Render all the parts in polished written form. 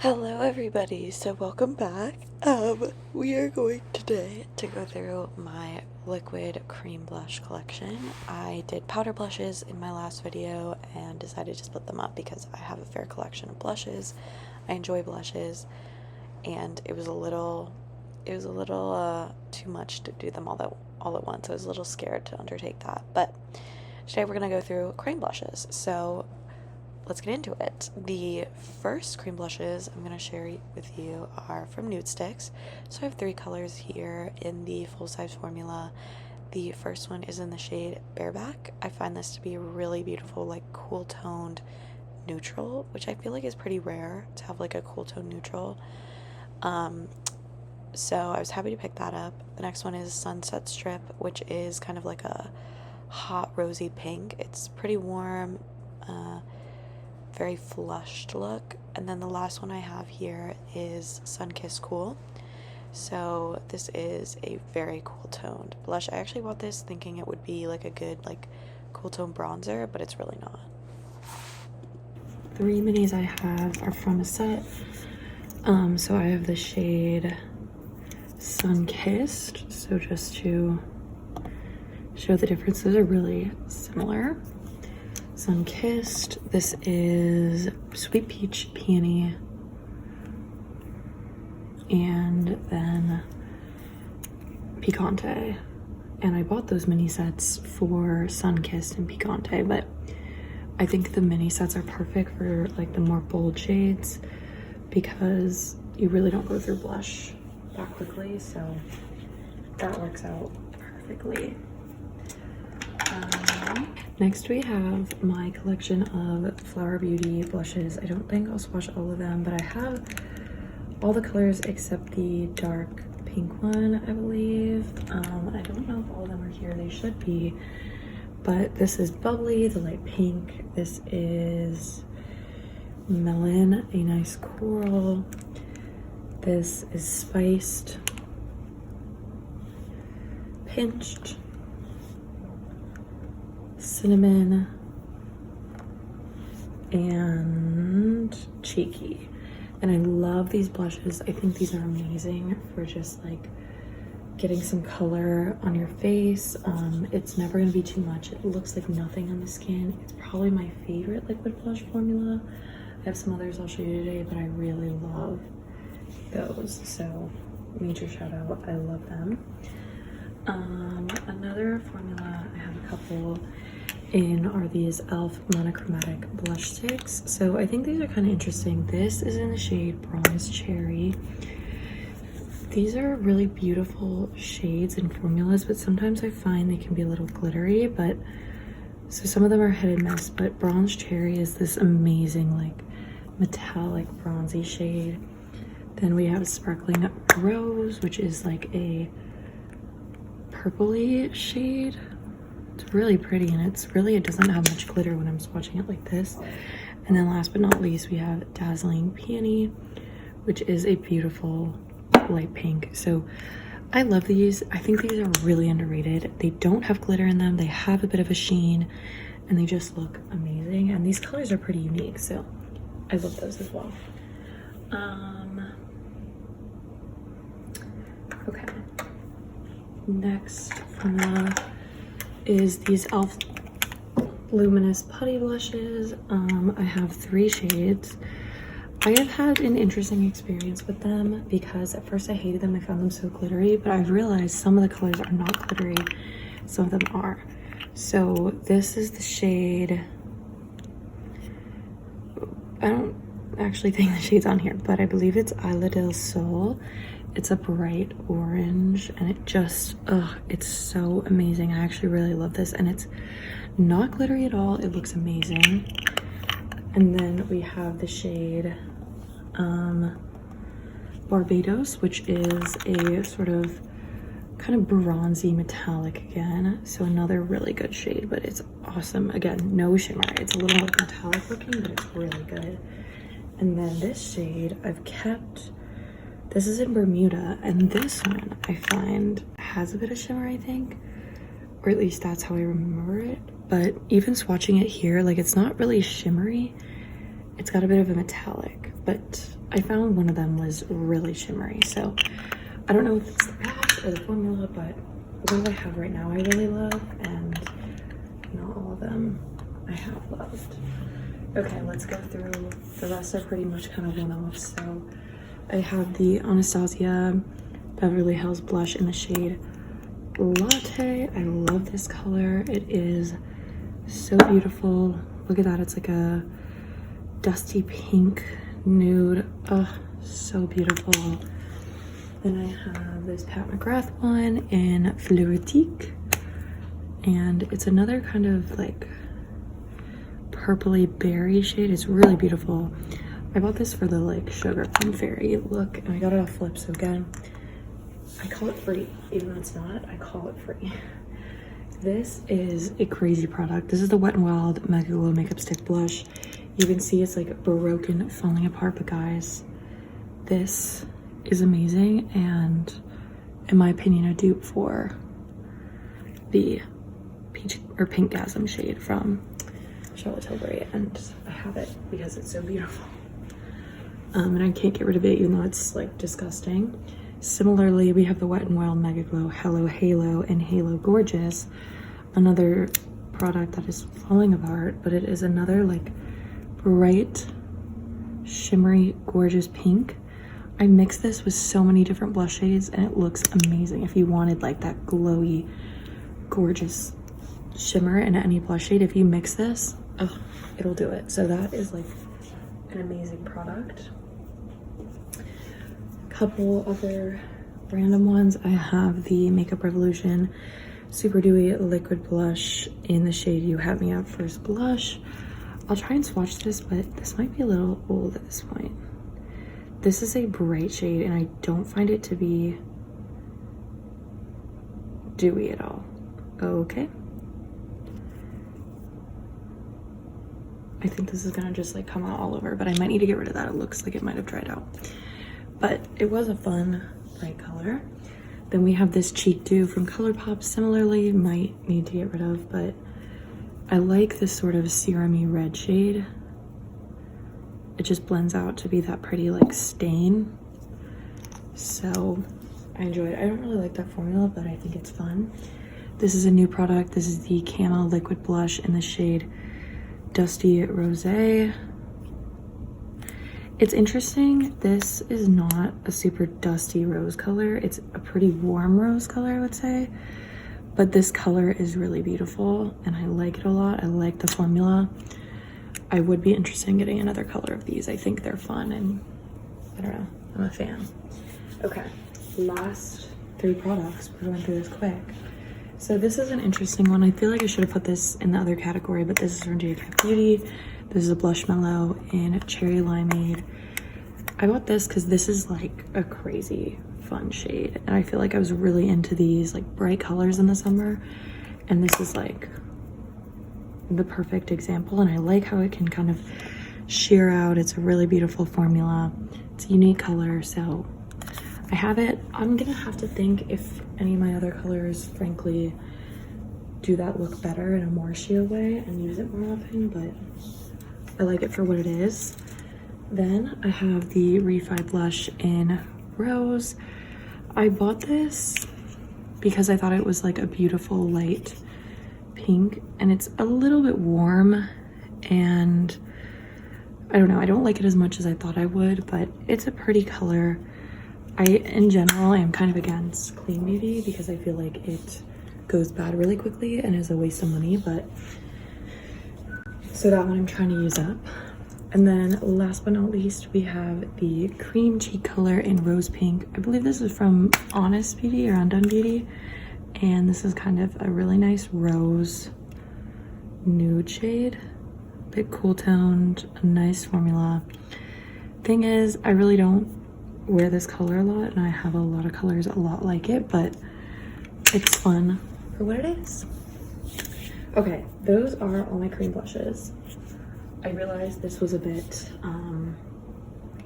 Hello everybody, so welcome back. We are going today to go through my liquid cream blush collection. I did powder blushes in my last video and decided to split them up because I have a fair collection of blushes. I enjoy blushes and it was a little too much to do them all at once. I was a little scared to undertake that. But today we're gonna go through cream blushes. So let's get into it. The first cream blushes I'm going to share with you are from Nudestix. So I have three colors here in the full-size formula. The first one is in the shade Bareback. I find this to be a really beautiful, like cool toned neutral, which I feel like is pretty rare to have like a cool tone neutral. So I was happy to pick that up. The next one is Sunset Strip, which is kind of like a hot rosy pink. It's pretty warm, very flushed look. And then the last one I have here is Sunkissed Cool. So this is a very cool toned blush. I actually bought this thinking it would be like a good like cool tone bronzer, but it's really not. Three minis I have are from a set. So I have the shade Sunkissed. So just to show the difference, those are really similar. Sunkissed. This is Sweet Peach Peony, and then Picante. And I bought those mini sets for Sunkissed and Picante, but I think the mini sets are perfect for like the more bold shades because you really don't go through blush that quickly, so that works out perfectly. Next we have my collection of Flower Beauty blushes. I don't think I'll swatch all of them, but I have all the colors except the dark pink one, I believe. I don't know if all of them are here. They should be, but this is Bubbly, the light pink. This is Melon, a nice coral. This is Spiced, Pinched, Cinnamon, and Cheeky. And I love these blushes. I think these are amazing for just like getting some color on your face. It's never gonna be too much. It looks like nothing on the skin. It's probably my favorite liquid blush formula. I have some others I'll show you today, but I really love those. So major shout out, I love them. Another formula I have a couple in are these e.l.f. monochromatic blush sticks. So I think these are kind of interesting. This is in the shade Bronze Cherry. These are really beautiful shades and formulas, but sometimes I find they can be a little glittery, but so some of them are hit and miss, but Bronze Cherry is this amazing like metallic bronzy shade. Then we have Sparkling Rose, which is like a purpley shade. It's really pretty, and it doesn't have much glitter when I'm swatching it like this. And then last but not least, we have Dazzling Peony, which is a beautiful light pink. So I love these. I think these are really underrated. They don't have glitter in them. They have a bit of a sheen, and they just look amazing. And these colors are pretty unique, so I love those as well. Okay. Next formula is these e.l.f. Luminous Putty Blushes. I have three shades. I have had an interesting experience with them because at first I hated them. I found them so glittery, but I've realized some of the colors are not glittery. Some of them are. So this is the shade, I don't actually think the shade's on here, but I believe it's Isla del Sol. It's a bright orange, and it just, it's so amazing. I actually really love this, and it's not glittery at all. It looks amazing. And then we have the shade Barbados, which is a sort of kind of bronzy metallic again. So another really good shade, but it's awesome. Again, no shimmer. It's a little like metallic looking, but it's really good. And then this shade I've kept. This is in Bermuda, and this one I find has a bit of shimmer, I think, or at least that's how I remember it. But even swatching it here, like it's not really shimmery. it's got a bit of a metallic, but I found one of them was really shimmery. So I don't know if it's the patch or the formula, but what I have right now I really love, and not all of them I have loved. Okay, let's go through. The rest are pretty much kind of one-offs. So I have the Anastasia Beverly Hills blush in the shade Latte. I love this color. It is so beautiful. Look at that. It's like a dusty pink nude. Oh, so beautiful. Then I have this Pat McGrath one in Fleuretique, and it's another kind of like purpley berry shade. It's really beautiful. I bought this for the like Sugar Plum Fairy look, and I got it off Flip. So again, I call it free, even though it's not. I call it free. This is a crazy product. This is the Wet n Wild Mega Glow Makeup Stick Blush. You can see it's like broken, falling apart, but guys, this is amazing, and in my opinion, a dupe for the peach or Pinkgasm shade from Charlotte Tilbury, and I have it because it's so beautiful. And I can't get rid of it even though it's like disgusting. Similarly, we have the Wet n Wild Mega Glow Hello Halo and Halo Gorgeous, another product that is falling apart, but it is another like bright, shimmery, gorgeous pink. I mixed this with so many different blush shades and it looks amazing. If you wanted like that glowy, gorgeous shimmer in any blush shade, if you mix this, oh, it'll do it. So that is like an amazing product. Couple other random ones. I have the Makeup Revolution Super Dewy Liquid Blush in the shade You Have Me At First Blush. I'll try and swatch this, but this might be a little old at this point. This is a bright shade and I don't find it to be dewy at all. Okay. I think this is gonna just like come out all over, but I might need to get rid of that. It looks like it might have dried out. But it was a fun, bright color. Then we have this Cheek Dew from ColourPop. Similarly, might need to get rid of, but I like this sort of serum-y red shade. It just blends out to be that pretty like stain. So I enjoy it. I don't really like that formula, but I think it's fun. This is a new product. This is the Camo Liquid Blush in the shade Dusty Rosé. It's interesting. This is not a super dusty rose color. It's a pretty warm rose color, I would say. But this color is really beautiful and I like it a lot. I like the formula. I would be interested in getting another color of these. I think they're fun and I don't know, I'm a fan. Okay, last 3 products. We're going through this quick. So this is an interesting one. I feel like I should have put this in the other category, but this is from JK Beauty. This is a Blush Mellow in Cherry Limeade. I bought this because this is like a crazy fun shade. And I feel like I was really into these like bright colors in the summer. And this is like the perfect example, and I like how it can kind of sheer out. It's a really beautiful formula. It's a unique color, so I have it. I'm gonna have to think if any of my other colors frankly do that look better in a more sheer way and use it more often, but I like it for what it is. Then I have the Refi blush in Rose. I bought this because I thought it was like a beautiful light pink, and it's a little bit warm, and I don't know, I don't like it as much as I thought I would, but it's a pretty color. In general, I am kind of against clean beauty because I feel like it goes bad really quickly and is a waste of money, but so that one I'm trying to use up. And then last but not least, we have the cream cheek color in Rose Pink. I believe this is from Honest Beauty or Undone Beauty. And this is kind of a really nice rose nude shade. A bit cool toned, a nice formula. Thing is, I really don't wear this color a lot, and I have a lot of colors a lot like it, but it's fun for what it is. Okay, those are all my cream blushes. I realized this was a bit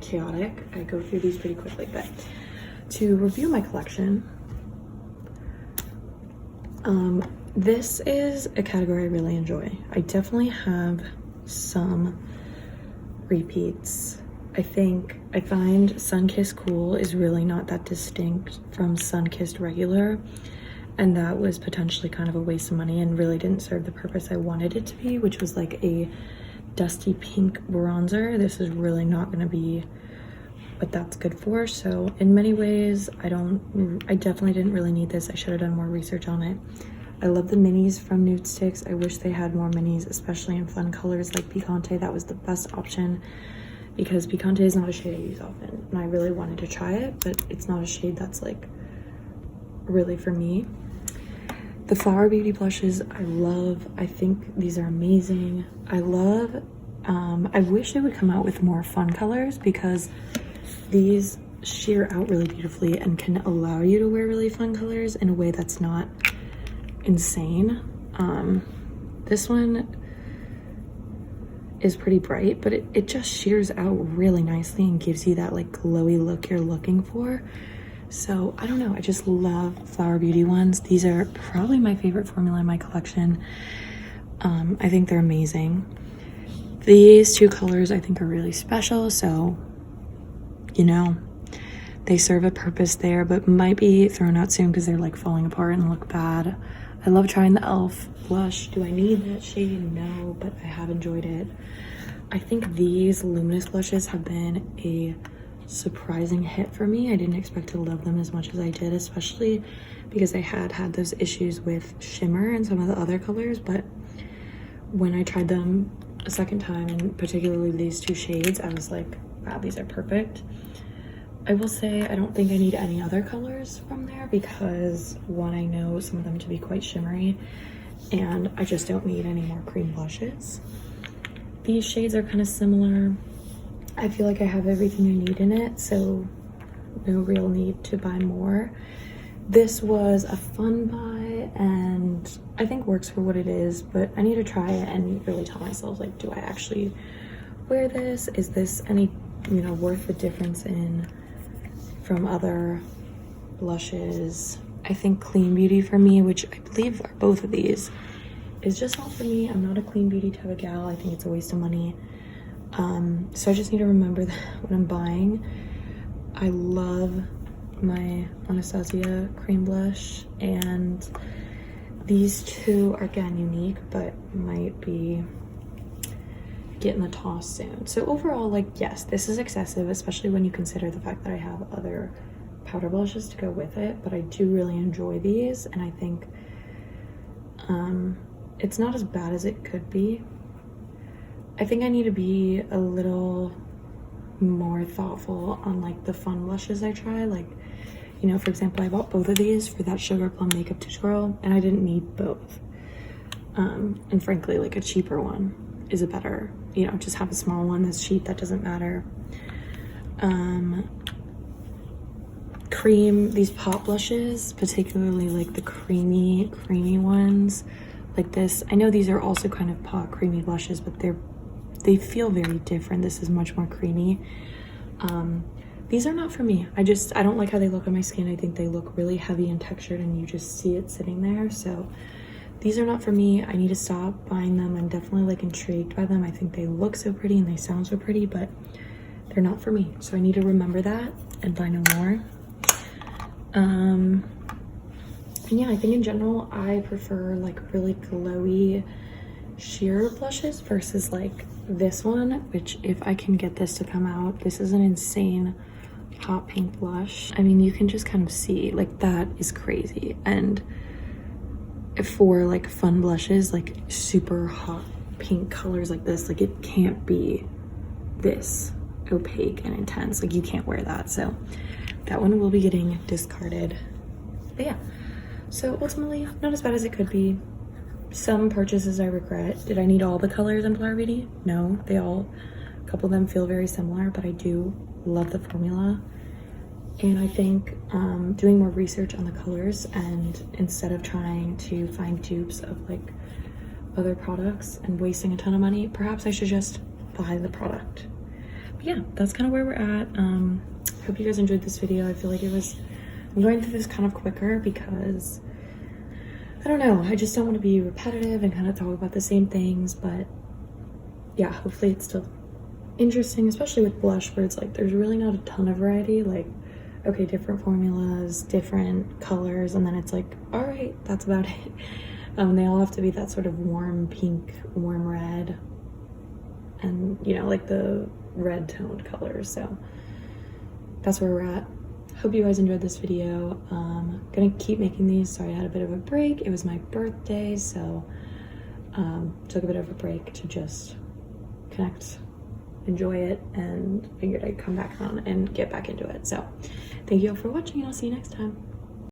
chaotic. I go through these pretty quickly, but to review my collection, this is a category I really enjoy. I definitely have some repeats. I find Sunkissed Cool is really not that distinct from Sunkissed Regular, and that was potentially kind of a waste of money and really didn't serve the purpose I wanted it to be, which was like a dusty pink bronzer. This is really not going to be what that's good for. So in many ways, I definitely didn't really need this. I should have done more research on it. I love the minis from Nudestix. I wish they had more minis, especially in fun colors like Picante. That was the best option because Picante is not a shade I use often, and I really wanted to try it, but it's not a shade that's like really for me. The Flower Beauty blushes I love. I think these are amazing. I love, I wish they would come out with more fun colors because these sheer out really beautifully and can allow you to wear really fun colors in a way that's not insane. This one is pretty bright, but it just sheers out really nicely and gives you that like glowy look you're looking for. So I don't know, I just love Flower Beauty ones. These are probably my favorite formula in my collection. I think they're amazing. These two colors I think are really special, so you know, they serve a purpose there, but might be thrown out soon because they're like falling apart and look bad. I love trying the e.l.f. blush. Do I need that shade? No, but I have enjoyed it. I think these luminous blushes have been a surprising hit for me. I didn't expect to love them as much as I did, especially because I had those issues with shimmer and some of the other colors, but when I tried them a second time, and particularly these two shades, I was like, wow, these are perfect. I will say I don't think I need any other colors from there because one, I know some of them to be quite shimmery, and I just don't need any more cream blushes. These shades are kind of similar. I feel like I have everything I need in it, so no real need to buy more. This was a fun buy and I think works for what it is, but I need to try it and really tell myself, like, do I actually wear this? Is this any, you know, worth the difference in from other blushes? I think Clean Beauty for me, which I believe are both of these, is just not for me. I'm not a Clean Beauty type of gal. I think it's a waste of money. So I just need to remember that when I'm buying. I love my Anastasia cream blush, and these two are again unique, but might be getting the toss soon. So overall, like, yes, this is excessive, especially when you consider the fact that I have other powder blushes to go with it, but I do really enjoy these, and I think it's not as bad as it could be. I think I need to be a little more thoughtful on like the fun blushes I try. Like, you know, for example, I bought both of these for that Sugar Plum makeup tutorial and I didn't need both. And frankly, like a cheaper one is a better, you know, just have a small one that's cheap, that doesn't matter. Cream, these pop blushes, particularly like the creamy ones like this. I know these are also kind of pot creamy blushes, but they feel very different. This is much more creamy. These are not for me. I don't like how they look on my skin. I think they look really heavy and textured and you just see it sitting there. So these are not for me. I need to stop buying them. I'm definitely like intrigued by them. I think they look so pretty and they sound so pretty, but they're not for me. So I need to remember that and buy no more. And yeah, I think in general, I prefer like really glowy sheer blushes versus like this one, which if I can get this to come out, this is an insane hot pink blush. I mean, you can just kind of see like that is crazy. And for like fun blushes, like super hot pink colors like this, like it can't be this opaque and intense. Like you can't wear that. So that one will be getting discarded. But yeah, so ultimately not as bad as it could be. Some purchases I regret. Did I need all the colors in Flower Beauty? No, a couple of them feel very similar, but I do love the formula. And I think doing more research on the colors, and instead of trying to find dupes of like other products and wasting a ton of money, perhaps I should just buy the product. But yeah, that's kind of where we're at. Hope you guys enjoyed this video. I feel like I'm going through this kind of quicker because I don't know, I just don't want to be repetitive and kind of talk about the same things, but yeah, hopefully it still interesting, especially with blush, where it's like there's really not a ton of variety. Like, okay, different formulas, different colors, and then it's like, all right, that's about it. They all have to be that sort of warm pink, warm red, and you know, like the red toned colors. So that's where we're at. Hope you guys enjoyed this video. Gonna keep making these. Sorry I had a bit of a break. It was my birthday, so took a bit of a break to just connect, enjoy it, and figured I'd come back on and get back into it. So thank you all for watching, and I'll see you next time.